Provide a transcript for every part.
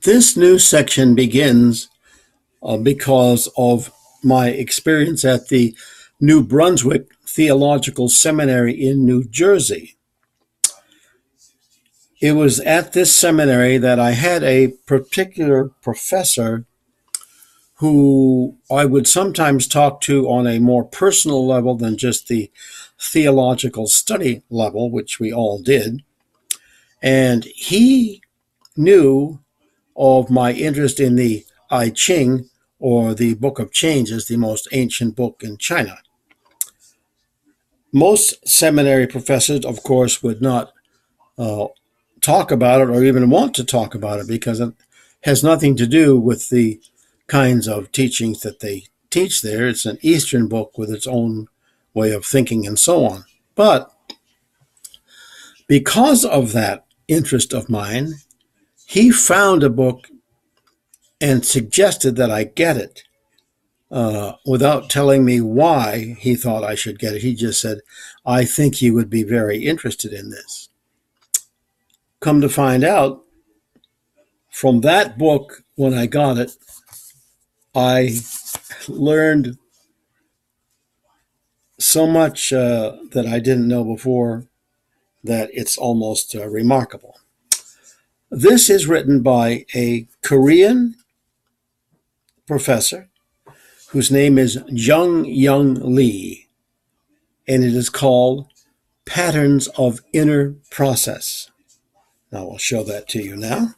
This new section begins because of my experience at the New Brunswick Theological Seminary in New Jersey. It was at this seminary that I had a particular professor who I would sometimes talk to on a more personal level than just the theological study level, which we all did. And he knew of my interest in the I Ching, or the Book of Changes, the most ancient book in China. Most seminary professors, of course, would not talk about it or even want to talk about it because it has nothing to do with the kinds of teachings that they teach there. It's an Eastern book with its own way of thinking and so on. But because of that interest of mine, he found a book and suggested that I get it without telling me why he thought I should get it. He just said, I think you would be very interested in this. Come to find out, from that book, when I got it, I learned so much that I didn't know before that it's almost remarkable. This is written by a Korean professor whose name is Jung Lee, and it is called Patterns of Inner Process. Now I'll show that to you now.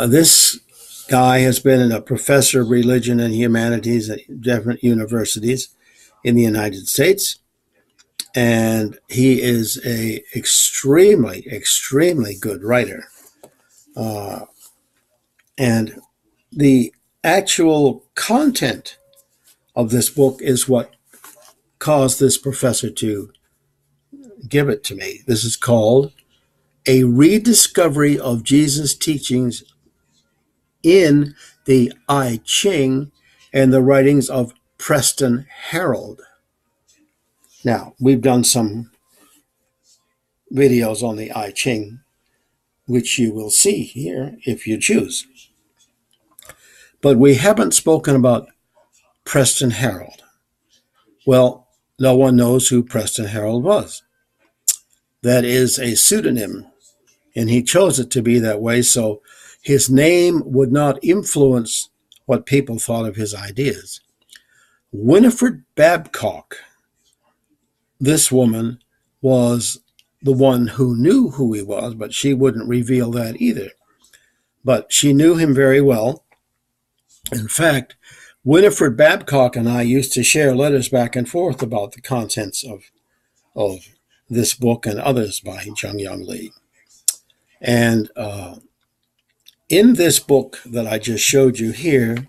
This guy has been a professor of religion and humanities at different universities in the United States. And he is an extremely, extremely good writer. And the actual content of this book is what caused this professor to give it to me. This is called A Rediscovery of Jesus' Teachings in the I Ching and the Writings of Preston Harold. Now, we've done some videos on the I Ching, which you will see here if you choose. But we haven't spoken about Preston Harold. Well, no one knows who Preston Harold was. That is a pseudonym, and he chose it to be that way so his name would not influence what people thought of his ideas. Winifred Babcock, this woman, was the one who knew who he was, but she wouldn't reveal that either. But she knew him very well. In fact, Winifred Babcock and I used to share letters back and forth about the contents of this book and others by Jung Lee. And in this book that I just showed you here,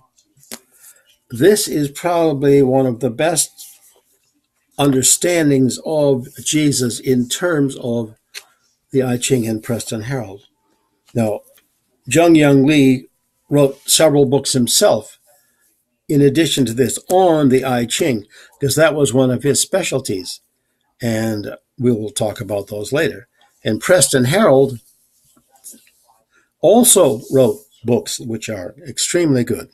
this is probably one of the best understandings of Jesus in terms of the I Ching and Preston Harold. Now, Jung Lee wrote several books himself in addition to this on the I Ching, because that was one of his specialties. And we will talk about those later. And Preston Harold also wrote books which are extremely good.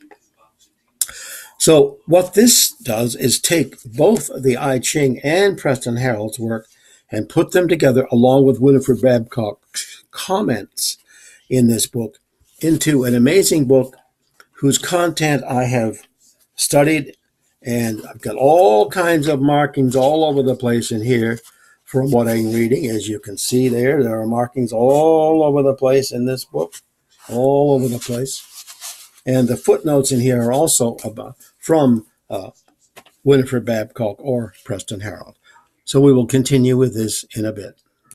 So what this does is take both the I Ching and Preston Harold's work and put them together along with Winifred Babcock's comments in this book into an amazing book whose content I have studied, and I've got all kinds of markings all over the place in here from what I'm reading. As you can see there are markings all over the place in this book, all over the place. And the footnotes in here are also from Winifred Babcock or Preston Harold. So we will continue with this in a bit.